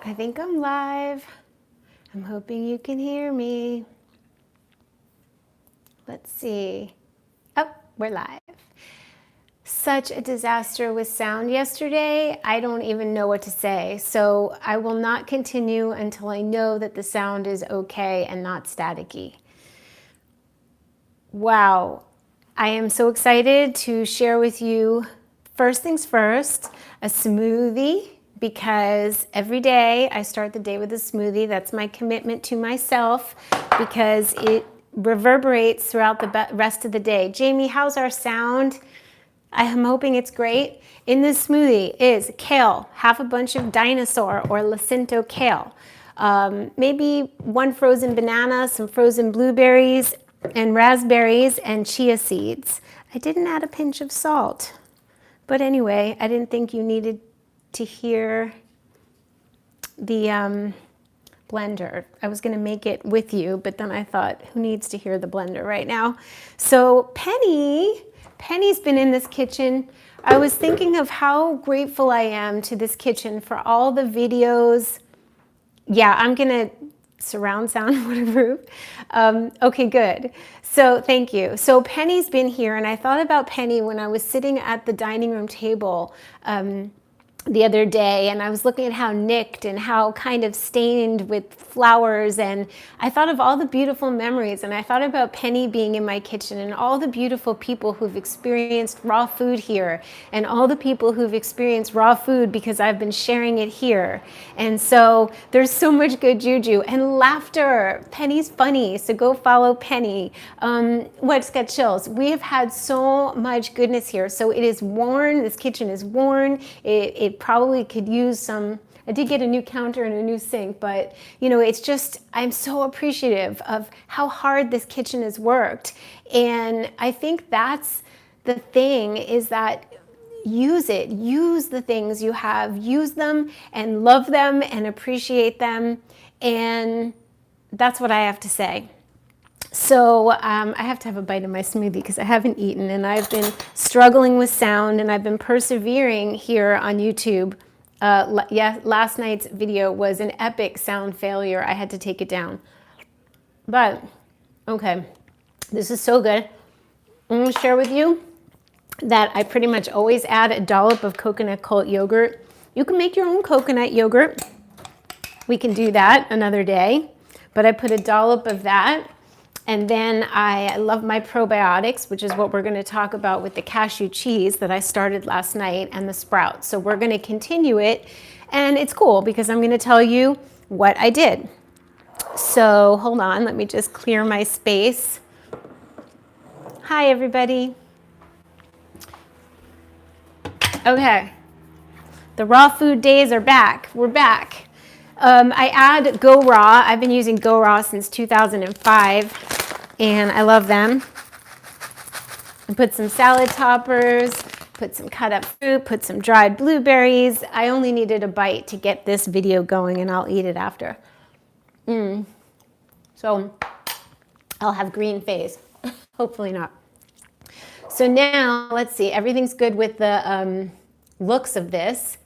I think I'm live. I'm hoping you can hear me. Let's see. Oh, we're live. Such a disaster with sound yesterday. I don't even know what to say. So I will not continue until I know that the sound is okay and not staticky. Wow. I am so excited to share with you, first things first, a smoothie, because every day I start the day with a smoothie. That's my commitment to myself because it reverberates throughout the rest of the day. Jamie, how's our sound? I am hoping it's great. In this smoothie is kale, half a bunch of dinosaur or Lacinto kale, maybe one frozen banana, some frozen blueberries and raspberries and chia seeds. I didn't add a pinch of salt, but anyway, I didn't think you needed to hear the blender. I was gonna make it with you, but then I thought, who needs to hear the blender right now? So Penny's been in this kitchen. I was thinking of how grateful I am to this kitchen for all the videos. Yeah, I'm gonna surround sound, whatever. Okay, good. So thank you. So Penny's been here, and I thought about Penny when I was sitting at the dining room table the other day, and I was looking at how nicked and how kind of stained with flowers, and I thought of all the beautiful memories, and I thought about Penny being in my kitchen and all the beautiful people who've experienced raw food here and all the people who've experienced raw food because I've been sharing it here. And so there's so much good juju and laughter. Penny's funny, so go follow Penny. What's got chills? We have had so much goodness here. So it is worn, this kitchen is worn. It probably could use some, I did get a new counter and a new sink, but you know, it's just, I'm so appreciative of how hard this kitchen has worked. And I think that's the thing, is that use it, use the things you have, use them and love them and appreciate them. And that's what I have to say. So I have to have a bite of my smoothie because I haven't eaten, and I've been struggling with sound, and I've been persevering here on YouTube. Last night's video was an epic sound failure. I had to take it down. But, okay, this is so good. I'm going to share with you that I pretty much always add a dollop of coconut cult yogurt. You can make your own coconut yogurt. We can do that another day. But I put a dollop of that. And then I love my probiotics, which is what we're going to talk about with the cashew cheese that I started last night, and the sprouts. So we're going to continue it. And it's cool because I'm going to tell you what I did. So hold on, let me just clear my space. Hi, everybody. Okay, the raw food days are back. We're back. I add Go Raw. I've been using Go Raw since 2005, and I love them. I put some salad toppers, put some cut up fruit, put some dried blueberries. I only needed a bite to get this video going, and I'll eat it after. So I'll have green face. Hopefully not. So now, let's see. Everything's good with the looks of this.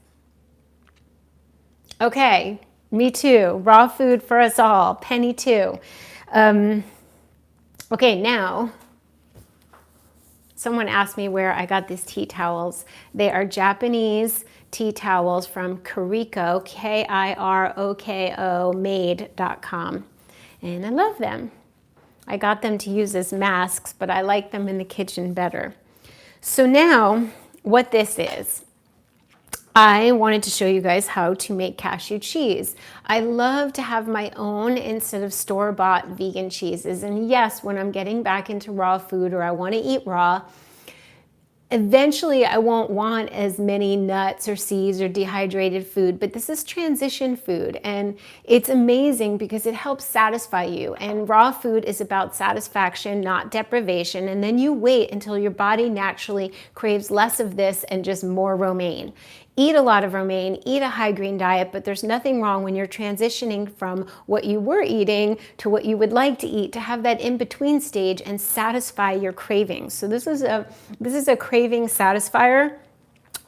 Okay. Me too. Raw food for us all. Penny too. Okay, now, someone asked me where I got these tea towels. They are Japanese tea towels from Kiroko, Kiroko, made.com. And I love them. I got them to use as masks, but I like them in the kitchen better. So now, what this is. I wanted to show you guys how to make cashew cheese. I love to have my own instead of store-bought vegan cheeses. And yes, when I'm getting back into raw food or I want to eat raw, eventually I won't want as many nuts or seeds or dehydrated food, but this is transition food, and it's amazing because it helps satisfy you. And raw food is about satisfaction, not deprivation. And then you wait until your body naturally craves less of this and just more romaine. Eat a lot of romaine, eat a high green diet, but there's nothing wrong when you're transitioning from what you were eating to what you would like to eat, to have that in-between stage and satisfy your cravings. So this is a craving satisfier.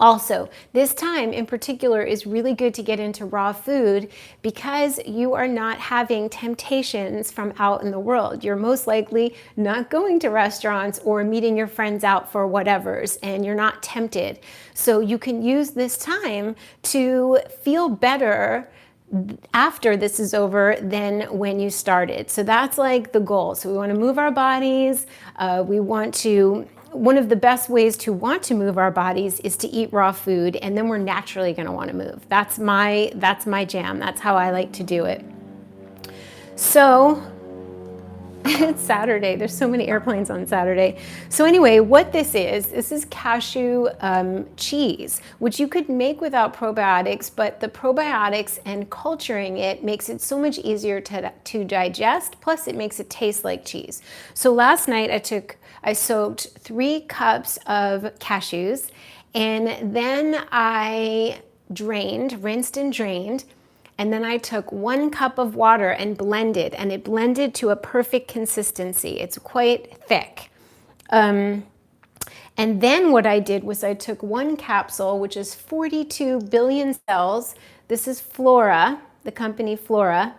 Also, this time in particular is really good to get into raw food because you are not having temptations from out in the world. You're most likely not going to restaurants or meeting your friends out for whatevers, and you're not tempted. So you can use this time to feel better after this is over than when you started. So that's like the goal. So we want to move our bodies. One of the best ways to want to move our bodies is to eat raw food, and then we're naturally going to want to move. That's my jam. That's how I like to do it. So it's Saturday. There's so many airplanes on Saturday. So anyway, what this is cashew cheese, which you could make without probiotics, but the probiotics and culturing it makes it so much easier to digest. Plus it makes it taste like cheese. So last night I soaked 3 cups of cashews, and then I rinsed and drained. And then I took 1 cup of water and blended, and it blended to a perfect consistency. It's quite thick. And then what I did was I took 1 capsule, which is 42 billion cells. This is Flora, the company Flora,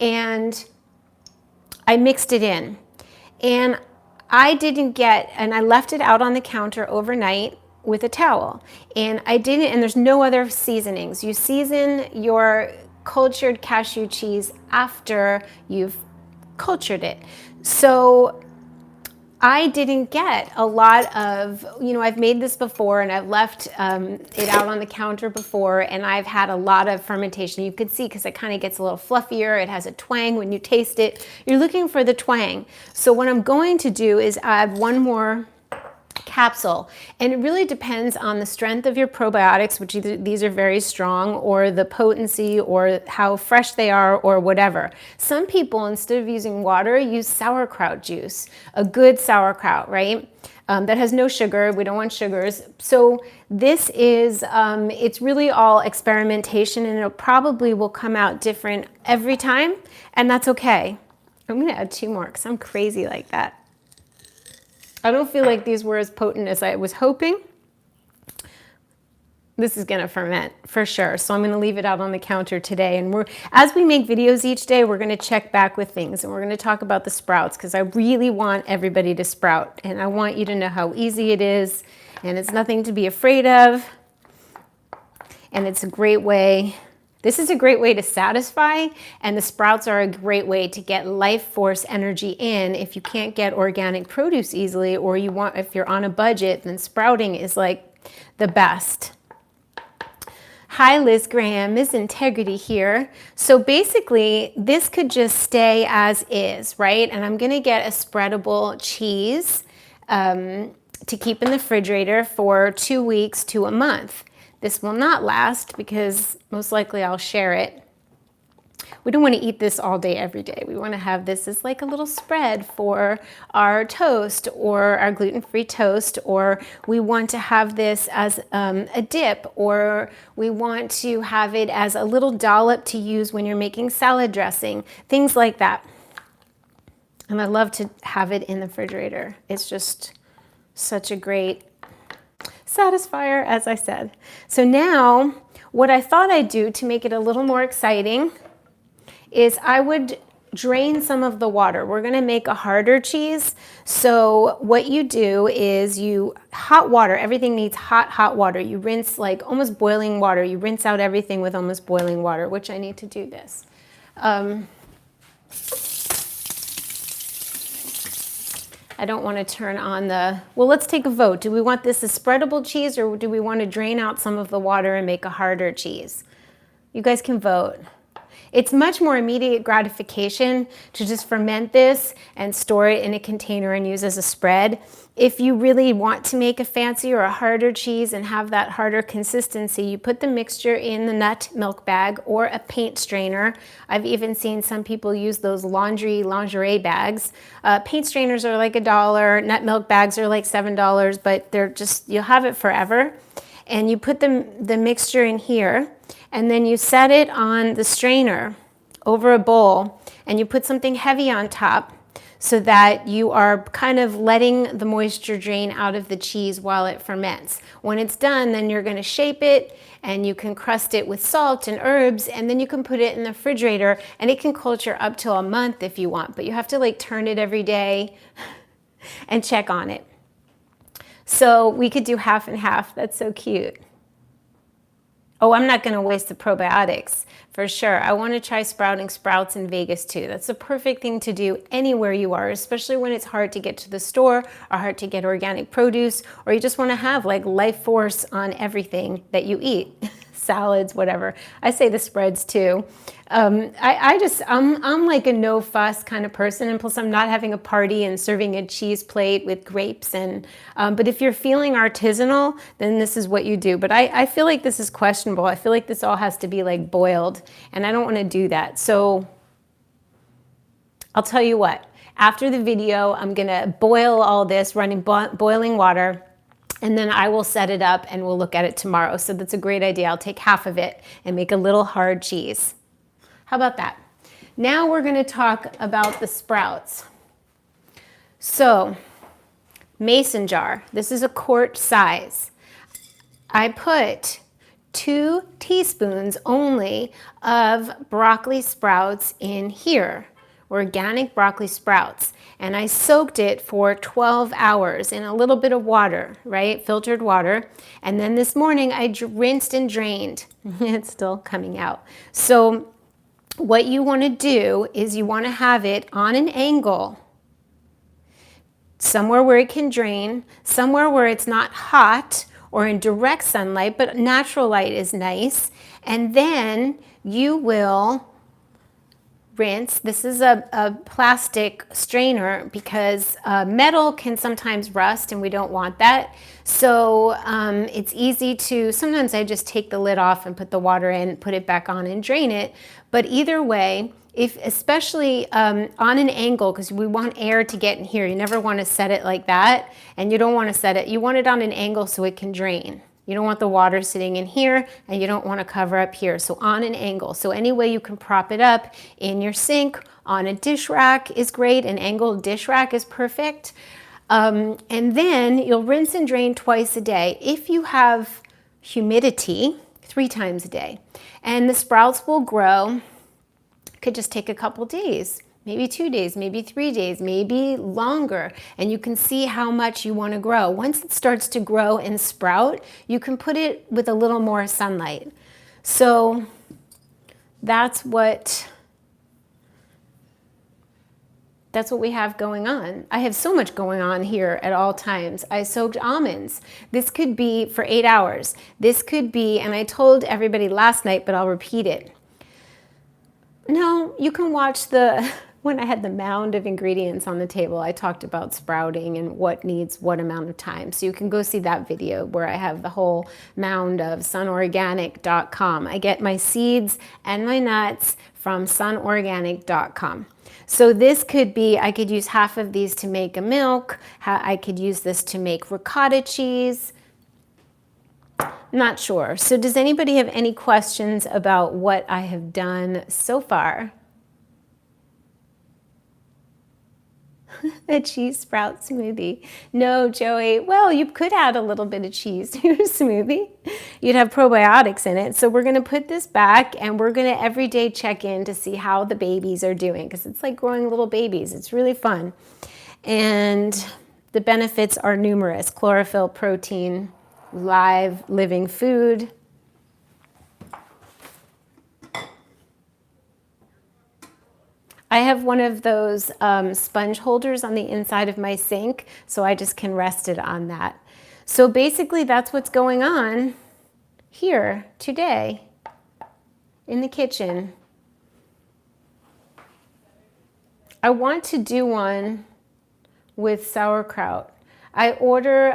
and I mixed it in. And I left it out on the counter overnight with a towel. And there's no other seasonings. You season your cultured cashew cheese after you've cultured it. So I didn't get a lot of, I've made this before and I've left it out on the counter before, and I've had a lot of fermentation. You could see because it kind of gets a little fluffier. It has a twang when you taste it. You're looking for the twang. So what I'm going to do is add 1 more capsule, and it really depends on the strength of your probiotics, which either these are very strong, or the potency, or how fresh they are, or whatever. Some people, instead of using water, use sauerkraut juice, a good sauerkraut, right? That has no sugar. We don't want sugars. So this is, it's really all experimentation, and it probably will come out different every time, and that's okay. I'm gonna add 2 more because I'm crazy like that. I don't feel like these were as potent as I was hoping. This is gonna ferment for sure. So I'm gonna leave it out on the counter today. And as we make videos each day, we're gonna check back with things, and we're gonna talk about the sprouts, because I really want everybody to sprout. And I want you to know how easy it is, and it's nothing to be afraid of. And it's a great way. This is a great way to satisfy, and the sprouts are a great way to get life force energy in. If you can't get organic produce easily, or if you're on a budget, then sprouting is like the best. Hi Liz Graham, Ms. Integrity here. So basically this could just stay as is, right? And I'm gonna get a spreadable cheese to keep in the refrigerator for 2 weeks to a month. This will not last because most likely I'll share it. We don't want to eat this all day, every day. We want to have this as like a little spread for our toast, or our gluten-free toast, or we want to have this as a dip, or we want to have it as a little dollop to use when you're making salad dressing, things like that. And I love to have it in the refrigerator. It's just such a great satisfier, as I said. So now what I thought I'd do to make it a little more exciting is I would drain some of the water. We're gonna make a harder cheese. So what you do is hot water, everything needs hot water. You rinse like almost boiling water. You rinse out everything with almost boiling water, which I need to do this. I don't want to turn on well, let's take a vote. Do we want this as spreadable cheese, or do we want to drain out some of the water and make a harder cheese? You guys can vote. It's much more immediate gratification to just ferment this and store it in a container and use as a spread. If you really want to make a fancy or a harder cheese and have that harder consistency, you put the mixture in the nut milk bag or a paint strainer. I've even seen some people use those lingerie bags. Paint strainers are like $1, nut milk bags are like $7, but you'll have it forever. And you put the mixture in here, and then you set it on the strainer over a bowl, and you put something heavy on top so that you are kind of letting the moisture drain out of the cheese while it ferments. When it's done, then you're going to shape it, and you can crust it with salt and herbs, and then you can put it in the refrigerator, and it can culture up to a month if you want, but you have to like turn it every day and check on it. So we could do half and half. That's so cute. Oh, I'm not going to waste the probiotics for sure. I want to try sprouting sprouts in Vegas too. That's the perfect thing to do anywhere you are, especially when it's hard to get to the store or hard to get organic produce, or you just want to have like life force on everything that you eat. Salads, whatever. I say the spreads too. I'm like a no fuss kind of person, and plus I'm not having a party and serving a cheese plate with grapes. And but if you're feeling artisanal, then this is what you do. But I feel like this is questionable. I feel like this all has to be like boiled, and I don't want to do that. So I'll tell you what. After the video, I'm gonna boil all this, running boiling water. And then I will set it up and we'll look at it tomorrow. So that's a great idea. I'll take half of it and make a little hard cheese. How about that? Now we're going to talk about the sprouts. So, mason jar. This is a quart size. I put 2 teaspoons only of broccoli sprouts in here. Organic broccoli sprouts, and I soaked it for 12 hours in a little bit of water, right? Filtered water. And then this morning I rinsed and drained. It's still coming out. So what you want to do is you want to have it on an angle, somewhere where it can drain, somewhere where it's not hot or in direct sunlight, but natural light is nice. And then you will rinse. This is a plastic strainer because metal can sometimes rust and we don't want that. So it's easy to, sometimes I just take the lid off and put the water in, put it back on and drain it. But either way, if especially on an angle, because we want air to get in here, you never want to set it like that, and you don't want to set it, you want it on an angle so it can drain. You don't want the water sitting in here, and you don't want to cover up here. So on an angle. So any way you can prop it up in your sink, on a dish rack is great. An angled dish rack is perfect. And then you'll rinse and drain twice a day. If you have humidity, 3 times a day. And the sprouts will grow. It could just take a couple days. Maybe 2 days, maybe 3 days, maybe longer, and you can see how much you want to grow. Once it starts to grow and sprout, you can put it with a little more sunlight. So that's what we have going on. I have so much going on here at all times. I soaked almonds. This could be for 8 hours. This could be, and I told everybody last night, but I'll repeat it. No, you can watch when I had the mound of ingredients on the table, I talked about sprouting and what needs what amount of time. So you can go see that video where I have the whole mound of sunorganic.com. I get my seeds and my nuts from sunorganic.com. So this could be, I could use half of these to make a milk. I could use this to make ricotta cheese. Not sure. So does anybody have any questions about what I have done so far? A cheese sprout smoothie. No, Joey. Well, you could add a little bit of cheese to your smoothie. You'd have probiotics in it. So we're going to put this back, and we're going to every day check in to see how the babies are doing, because it's like growing little babies. It's really fun. And the benefits are numerous. Chlorophyll, protein, live, living food. I have one of those sponge holders on the inside of my sink, so I just can rest it on that. So basically that's what's going on here today in the kitchen. I want to do one with sauerkraut. I order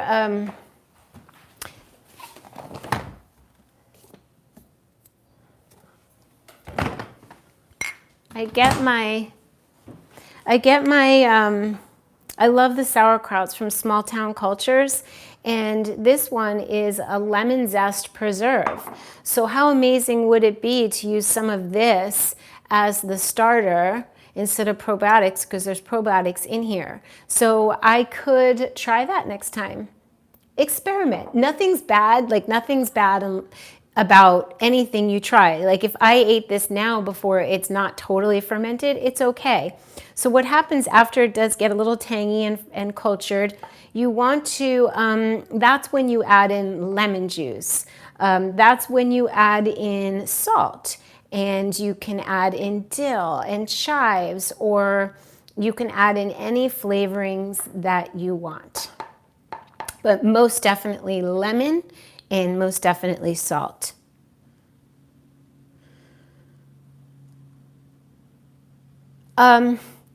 I love the sauerkrauts from Small Town Cultures, and this one is a lemon zest preserve. So how amazing would it be to use some of this as the starter instead of probiotics because there's probiotics in here. So I could try that next time. Experiment. Nothing's bad. Like nothing's bad about anything you try. Like if I ate this now before it's not totally fermented, it's okay. So what happens after it does get a little tangy and cultured, you want to, that's when you add in lemon juice. That's when you add in salt, and you can add in dill and chives, or you can add in any flavorings that you want. But most definitely lemon and most definitely salt.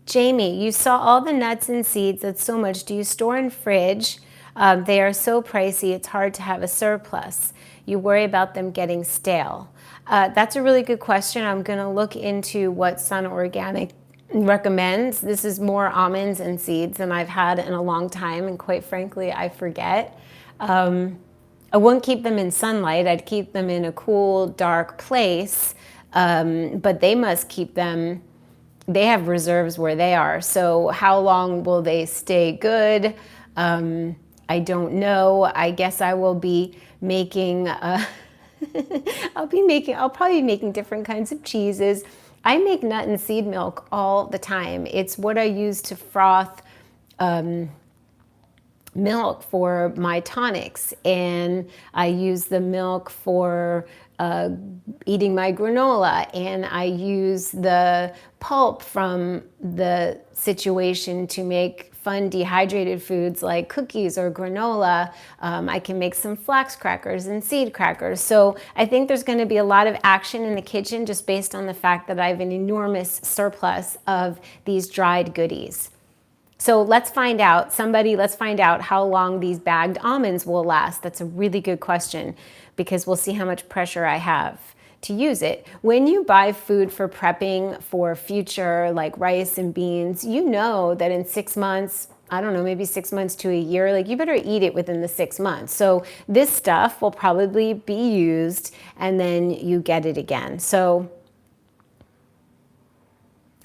Jamie, you saw all the nuts and seeds. That's so much. Do you store in fridge? They are so pricey, it's hard to have a surplus. You worry about them getting stale. That's a really good question. I'm going to look into what Sun Organic recommends. This is more almonds and seeds than I've had in a long time, and quite frankly, I forget. I wouldn't keep them in sunlight. I'd keep them in a cool, dark place, but they must keep them. They have reserves where they are. So how long will they stay good? I don't know. I guess I will be making, I'll probably be making different kinds of cheeses. I make nut and seed milk all the time. It's what I use to froth milk for my tonics, and I use the milk for eating my granola, and I use the pulp from the situation to make fun dehydrated foods like cookies or granola. I can make some flax crackers and seed crackers. So I think there's going to be a lot of action in the kitchen just based on the fact that I have an enormous surplus of these dried goodies. So let's find out, let's find out how long these bagged almonds will last. That's a really good question, because we'll see how much pressure I have to use it. When you buy food for prepping for future, like rice and beans, you know that in 6 months, I don't know, maybe 6 months to a year, like you better eat it within the 6 months. So this stuff will probably be used and then you get it again. So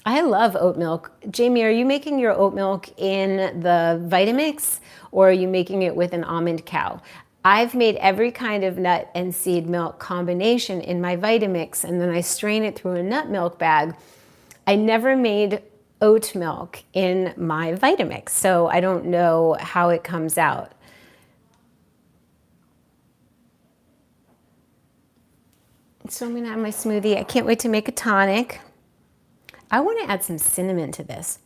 I love oat milk. Jamie, are you making your oat milk in the Vitamix, or are you making it with an almond cow? I've made every kind of nut and seed milk combination in my Vitamix, and then I strain it through a nut milk bag. I never made oat milk in my Vitamix, so I don't know how it comes out. So I'm gonna have my smoothie. I can't wait to make a tonic. I want to add some cinnamon to this.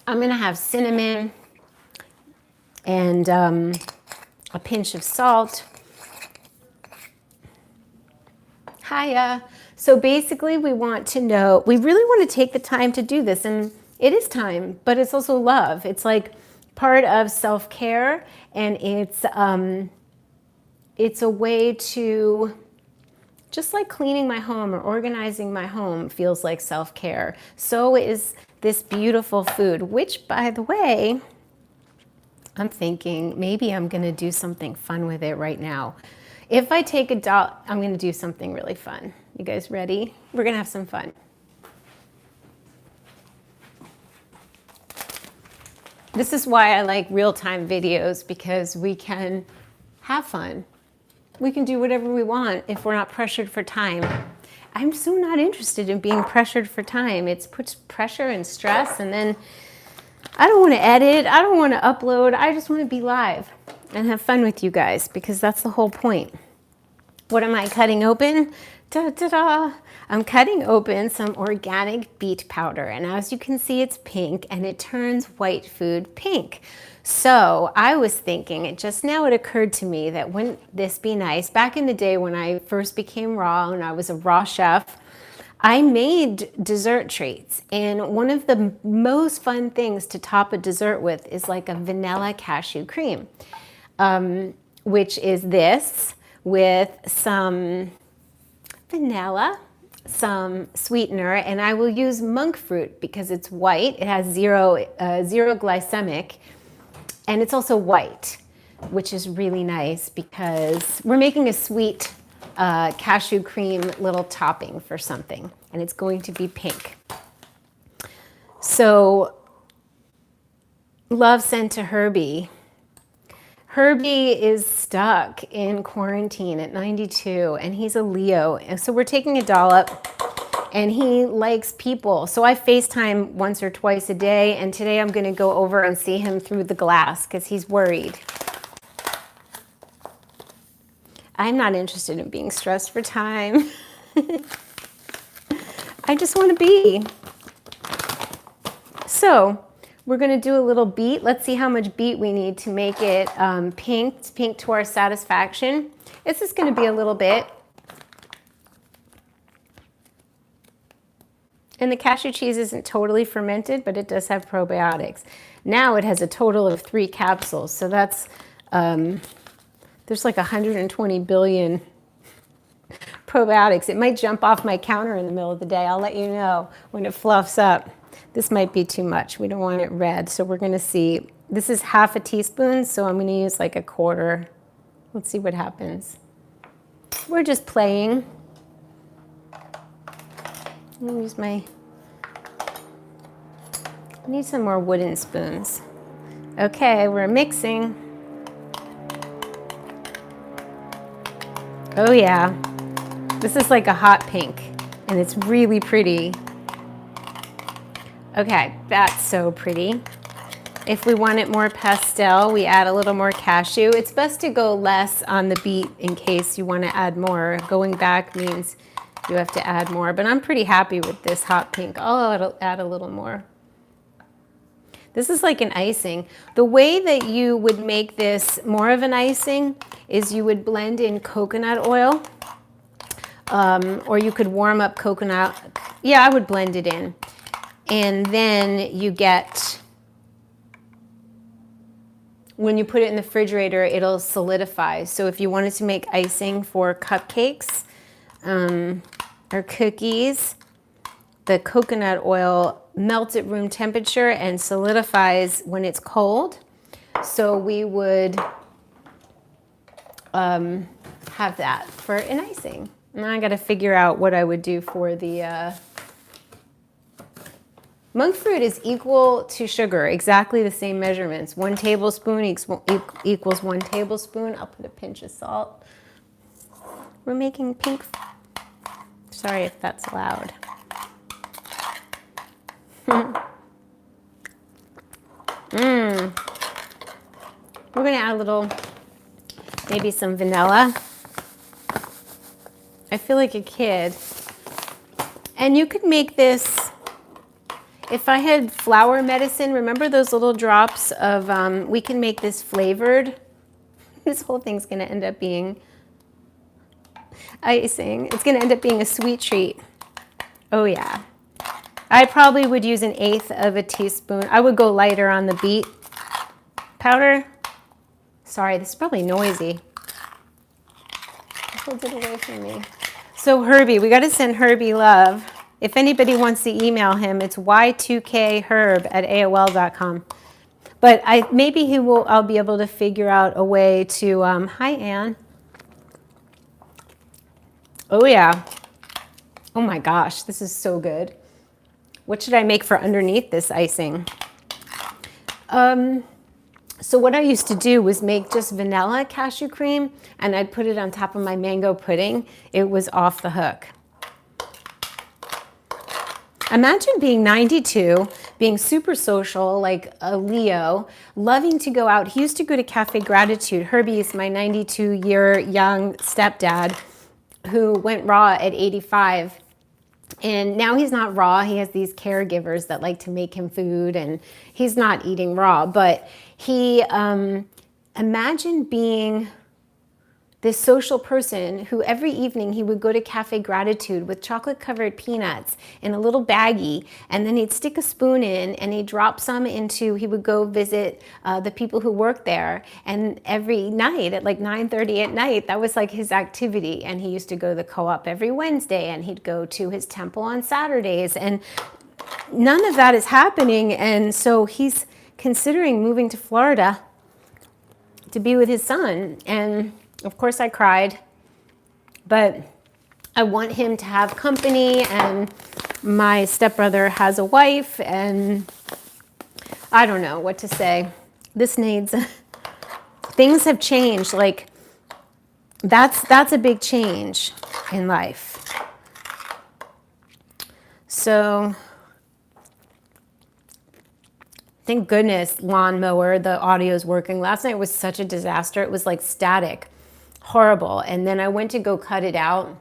I'm going to have cinnamon and a pinch of salt. Hiya. So basically we want to know, we really want to take the time to do this, and it is time, but it's also love. It's like part of self-care, and it's a way to, just like cleaning my home or organizing my home feels like self-care. So is this beautiful food, which, by the way, I'm thinking maybe I'm gonna do something fun with it right now. If I take a dot, I'm gonna do something really fun. You guys ready? We're gonna have some fun. This is why I like real-time videos, because we can have fun. We can do whatever we want if we're not pressured for time. I'm so not interested in being pressured for time. It puts pressure and stress, and then I don't want to edit, I don't want to upload, I just want to be live and have fun with you guys, because that's the whole point. What am I cutting open? Da-da-da! I'm cutting open some organic beet powder, and as you can see, it's pink, and it turns white food pink. So I was thinking, it occurred to me that wouldn't this be nice? Back in the day when I first became raw and I was a raw chef, I made dessert treats, and one of the most fun things to top a dessert with is like a vanilla cashew cream, which is this with some vanilla, some sweetener, and I will use monk fruit because it's white. It has zero glycemic, and it's also white. which is really nice because we're making a sweet cashew cream little topping for something, and it's going to be pink. So, love sent to Herbie. Herbie is stuck in quarantine at 92, and he's a Leo. And so we're taking a dollop, and he likes people. So I FaceTime once or twice a day, and today I'm gonna go over and see him through the glass because he's worried. I'm not interested in being stressed for time. I just want to be. So we're going to do a little beet. Let's see how much beet we need to make it pink. It's pink to our satisfaction. This is going to be a little bit. And the cashew cheese isn't totally fermented, but it does have probiotics. Now it has a total of 3 capsules. So that's, there's like 120 billion probiotics. It might jump off my counter in the middle of the day. I'll let you know when it fluffs up. This might be too much. We don't want it red. So we're going to see. This is half a teaspoon, so I'm going to use like a quarter. Let's see what happens. We're just playing. I'm going to use I need some more wooden spoons. Okay, we're mixing. Oh yeah, this is like a hot pink, and it's really pretty. Okay, that's so pretty. If we want it more pastel, we add a little more cashew. It's best to go less on the beet in case you want to add more. Going back means you have to add more, but I'm pretty happy with this hot pink. I'll add a little more. This is like an icing. The way that you would make this more of an icing is you would blend in coconut oil, or you could warm up coconut. Yeah, I would blend it in. And then you get, when you put it in the refrigerator, it'll solidify. So if you wanted to make icing for cupcakes or cookies, the coconut oil melts at room temperature and solidifies when it's cold. So we would have that for an icing. Now I got to figure out what I would do for the monk fruit is equal to sugar, exactly the same measurements. 1 tablespoon equals 1 tablespoon. I'll put a pinch of salt. We're making pink. Sorry if that's loud. We're going to add a little, maybe some vanilla. I feel like a kid. And you could make this, if I had flower medicine, remember those little drops of, we can make this flavored. This whole thing's going to end up being icing. It's going to end up being a sweet treat. Oh yeah. I probably would use 1/8 of a teaspoon. I would go lighter on the beet powder. Sorry, this is probably noisy. Hold it away from me. So Herbie, we got to send Herbie love. If anybody wants to email him, it's y2kherb@aol.com. But maybe I'll be able to figure out a way to, hi Ann. Oh yeah. Oh my gosh, this is so good. What should I make for underneath this icing? So what I used to do was make just vanilla cashew cream, and I'd put it on top of my mango pudding. It was off the hook. Imagine being 92, being super social, like a Leo, loving to go out. He used to go to Cafe Gratitude. Herbie is my 92-year young stepdad who went raw at 85. And now he's not raw. He has these caregivers that like to make him food, and he's not eating raw. But he, imagine being this social person who every evening he would go to Cafe Gratitude with chocolate-covered peanuts in a little baggie, and then he'd stick a spoon in and he'd drop some into, he would go visit the people who worked there, and every night at like 9:30 at night, that was like his activity. And he used to go to the co-op every Wednesday, and he'd go to his temple on Saturdays, and none of that is happening. And so he's considering moving to Florida. to be with his son. And of course I cried, but I want him to have company, and my stepbrother has a wife, and I don't know what to say. This needs, things have changed. Like that's a big change in life. So thank goodness lawnmower, the audio is working. Last night was such a disaster. It was like static, horrible. And then I went to go cut it out.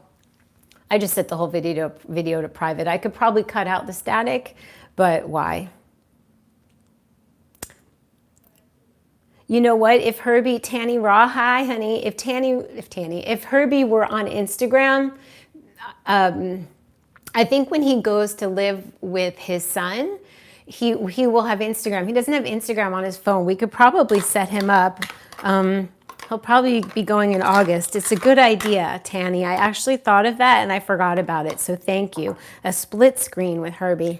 I just set the whole video to private. I could probably cut out the static, but why? You know what? If Herbie, Tanny Raw, hi honey. If Herbie were on Instagram, I think when he goes to live with his son, he will have Instagram. He doesn't have Instagram on his phone. We could probably set him up. He'll probably be going in August. It's a good idea, Tanny. I actually thought of that and I forgot about it. So thank you. A split screen with Herbie.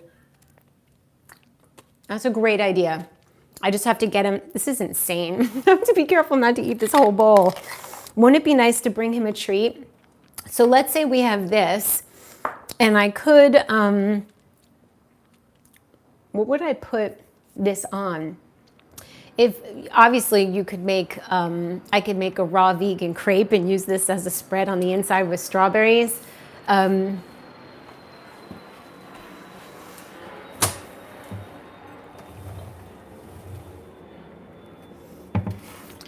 That's a great idea. I just have to get him. This is insane. I have to be careful not to eat this whole bowl. Wouldn't it be nice to bring him a treat? So let's say we have this, and I could, what would I put this on? If obviously you could make, I could make a raw vegan crepe and use this as a spread on the inside with strawberries.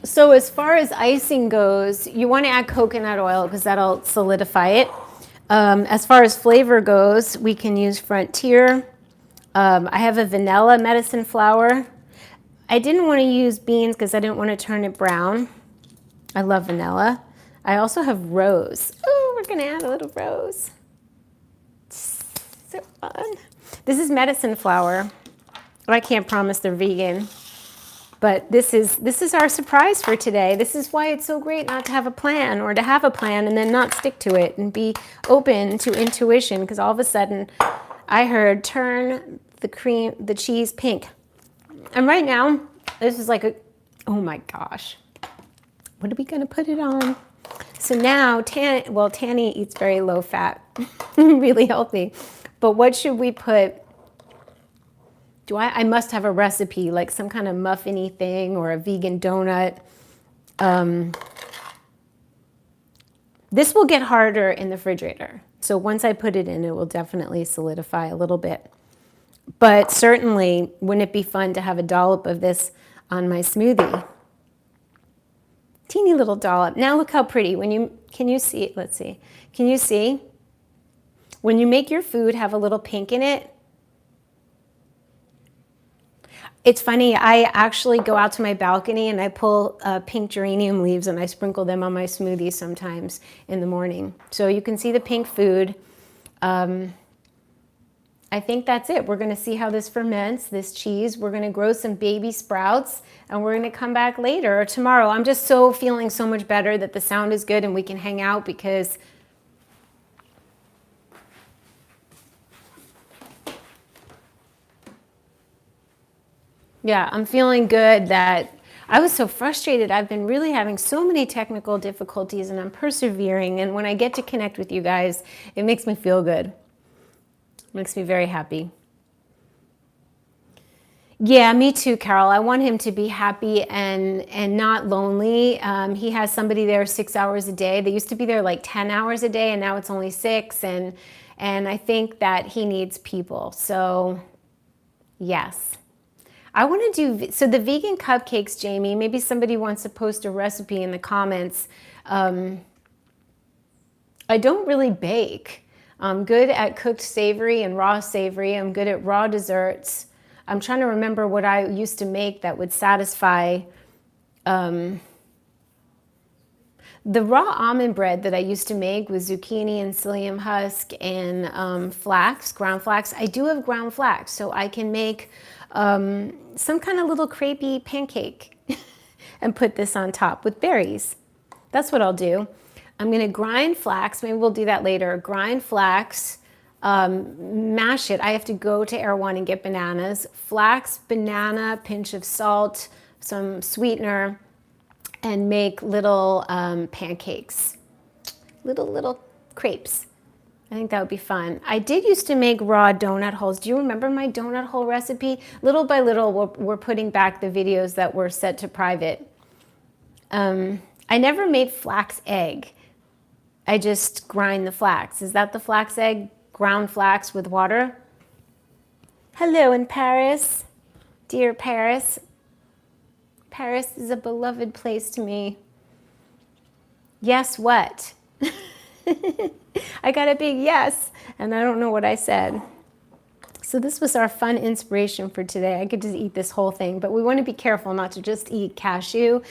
So as far as icing goes, you want to add coconut oil because that'll solidify it. As far as flavor goes, we can use Frontier. I have a vanilla medicine flour. I didn't want to use beans because I didn't want to turn it brown. I love vanilla. I also have rose. Oh, we're going to add a little rose. So fun. This is medicine flour. I can't promise they're vegan. But this is our surprise for today. This is why it's so great not to have a plan, or to have a plan and then not stick to it and be open to intuition, because all of a sudden I heard turn the cheese pink. And right now, this is like oh my gosh. What are we gonna put it on? So now, Tanny eats very low fat, really healthy. But what should we put? I must have a recipe, like some kind of muffin-y thing or a vegan donut. This will get harder in the refrigerator. So once I put it in, it will definitely solidify a little bit. But certainly, wouldn't it be fun to have a dollop of this on my smoothie? Teeny little dollop. Now look how pretty. Can you see? Let's see. Can you see? When you make your food have a little pink in it, it's funny, I actually go out to my balcony and I pull pink geranium leaves and I sprinkle them on my smoothie sometimes in the morning. So you can see the pink food. I think that's it. We're going to see how this ferments, this cheese. We're going to grow some baby sprouts and we're going to come back later or tomorrow. I'm just feeling so much better that the sound is good and we can hang out, because yeah, I'm feeling good. That I was so frustrated. I've been really having so many technical difficulties and I'm persevering. And when I get to connect with you guys, it makes me feel good. It makes me very happy. Yeah, me too, Carol. I want him to be happy and not lonely. He has somebody there 6 hours a day. They used to be there like 10 hours a day and now it's only 6. And I think that he needs people. So yes. I want to do, so the vegan cupcakes, Jamie, maybe somebody wants to post a recipe in the comments. I don't really bake. I'm good at cooked savory and raw savory. I'm good at raw desserts. I'm trying to remember what I used to make that would satisfy. The raw almond bread that I used to make with zucchini and psyllium husk and flax, ground flax. I do have ground flax, so I can make some kind of little crepey pancake and put this on top with berries. That's what I'll do. I'm going to grind flax. Maybe we'll do that later. Grind flax, mash it. I have to go to Erewhon and get bananas. Flax, banana, pinch of salt, some sweetener, and make little pancakes, little crepes. I think that would be fun. I did used to make raw donut holes. Do you remember my donut hole recipe? Little by little, we're putting back the videos that were set to private. I never made flax egg. I just grind the flax. Is that the flax egg? Ground flax with water? Hello in Paris, dear Paris. Paris is a beloved place to me. Yes, what? I got a big yes, and I don't know what I said. So this was our fun inspiration for today. I could just eat this whole thing, but we want to be careful not to just eat cashew.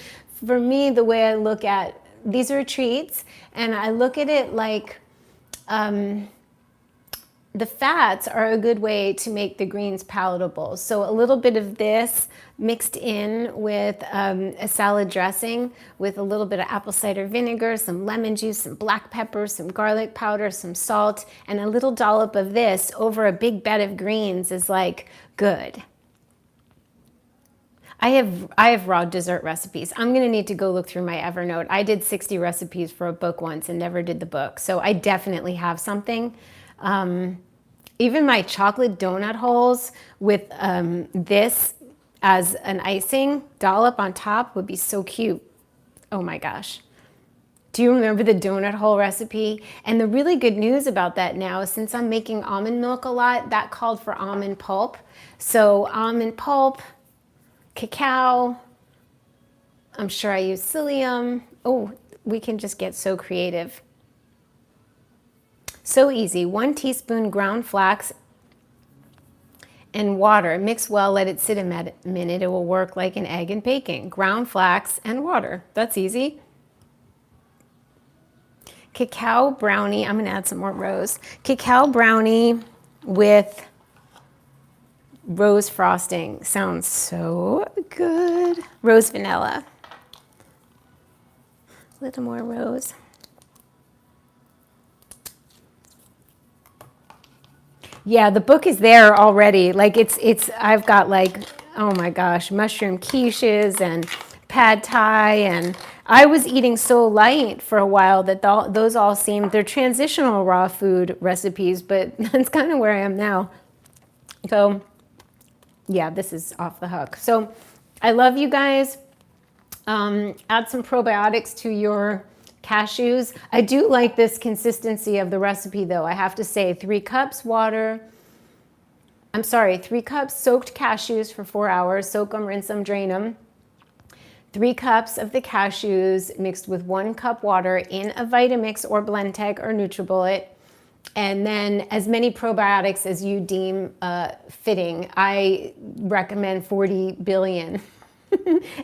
For me, the way I look at, these are treats, and I look at it like the fats are a good way to make the greens palatable. So a little bit of this mixed in with a salad dressing with a little bit of apple cider vinegar, some lemon juice, some black pepper, some garlic powder, some salt, and a little dollop of this over a big bed of greens is like good. I have raw dessert recipes. I'm gonna need to go look through my Evernote. I did 60 recipes for a book once and never did the book. So I definitely have something. Even my chocolate donut holes with this as an icing dollop on top would be so cute. Oh my gosh. Do you remember the donut hole recipe? And the really good news about that now is since I'm making almond milk a lot, that called for almond pulp. So almond pulp, cacao, I'm sure I use psyllium. Oh, we can just get so creative. So easy. 1 teaspoon ground flax and water. Mix well, let it sit a minute. It will work like an egg in baking. Ground flax and water. That's easy. Cacao brownie. I'm going to add some more rose. Cacao brownie with rose frosting. Sounds so good. Rose vanilla. A little more rose. Yeah, the book is there already. Like I've got like, oh my gosh, mushroom quiches and pad thai, and I was eating so light for a while that those all seemed, they're transitional raw food recipes, but that's kind of where I am now. So yeah, this is off the hook. So I love you guys. Add some probiotics to your cashews. I do like this consistency of the recipe though. I have to say 3 cups water. I'm sorry, 3 cups soaked cashews for 4 hours. Soak them, rinse them, drain them. 3 cups of the cashews mixed with 1 cup water in a Vitamix or Blendtec or NutriBullet. And then as many probiotics as you deem fitting. I recommend 40 billion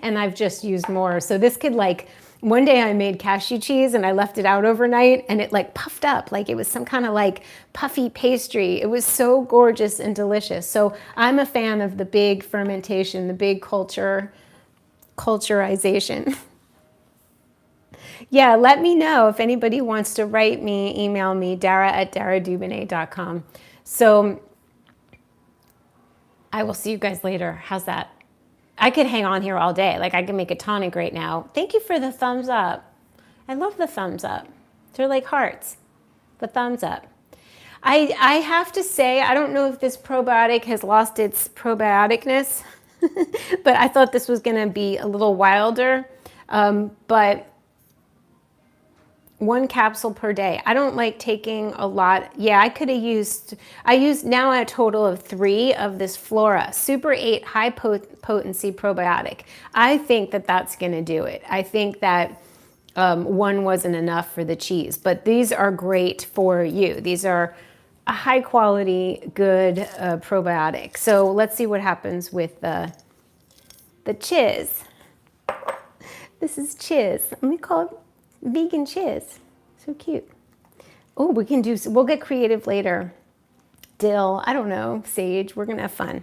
and I've just used more. So this could like, one day I made cashew cheese and I left it out overnight and it like puffed up like it was some kind of like puffy pastry. It was so gorgeous and delicious. So I'm a fan of the big fermentation, the big culturization. Yeah, let me know if anybody wants to write me, email me, dara@daradubonnet.com. So I will see you guys later. How's that? I could hang on here all day. Like I can make a tonic right now. Thank you for the thumbs up. I love the thumbs up. They're like hearts, the thumbs up. I have to say, I don't know if this probiotic has lost its probioticness, but I thought this was gonna be a little wilder, but 1 capsule per day. I don't like taking a lot. Yeah, I used now a total of 3 of this Flora Super 8 high potency probiotic. I think that that's gonna do it. I think that 1 wasn't enough for the cheese, but these are great for you. These are a high quality, good probiotic. So let's see what happens with the chiz. This is chiz. Let me call it vegan chiz. So cute. Oh, we'll get creative later. Dill, I don't know, sage, we're gonna have fun.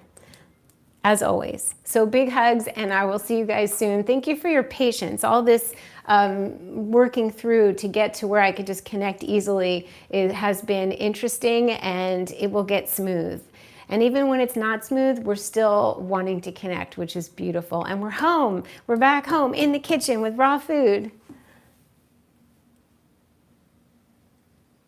As always. So big hugs and I will see you guys soon. Thank you for your patience. All this working through to get to where I could just connect easily, it has been interesting and it will get smooth. And even when it's not smooth, we're still wanting to connect, which is beautiful. And we're home. We're back home in the kitchen with raw food.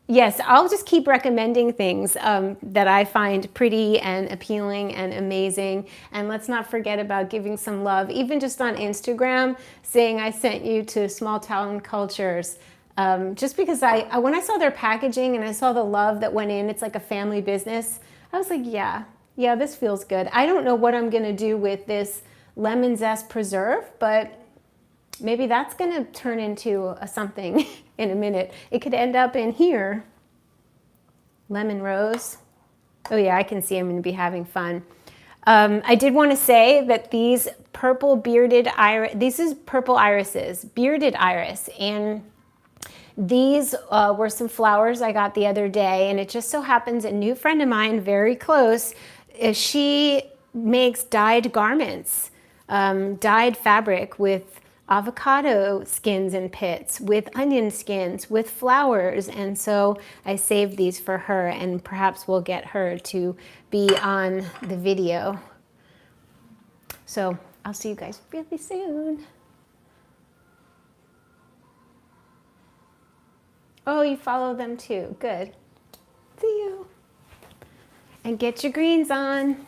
Yes, I'll just keep recommending things that I find pretty and appealing and amazing. And let's not forget about giving some love, even just on Instagram, saying I sent you to Small Town Cultures. Just because when I saw their packaging and I saw the love that went in, it's like a family business. I was like, yeah, this feels good. I don't know what I'm going to do with this lemon zest preserve, but maybe that's going to turn into something in a minute. It could end up in here. Lemon rose. Oh yeah, I can see I'm going to be having fun. I did want to say that these purple bearded iris, this is purple irises, bearded iris, and these were some flowers I got the other day, and it just so happens a new friend of mine, very close, she makes dyed garments, dyed fabric with avocado skins and pits, with onion skins, with flowers. And so I saved these for her, and perhaps we'll get her to be on the video. So I'll see you guys really soon. Oh, you follow them too. Good. See you. And get your greens on.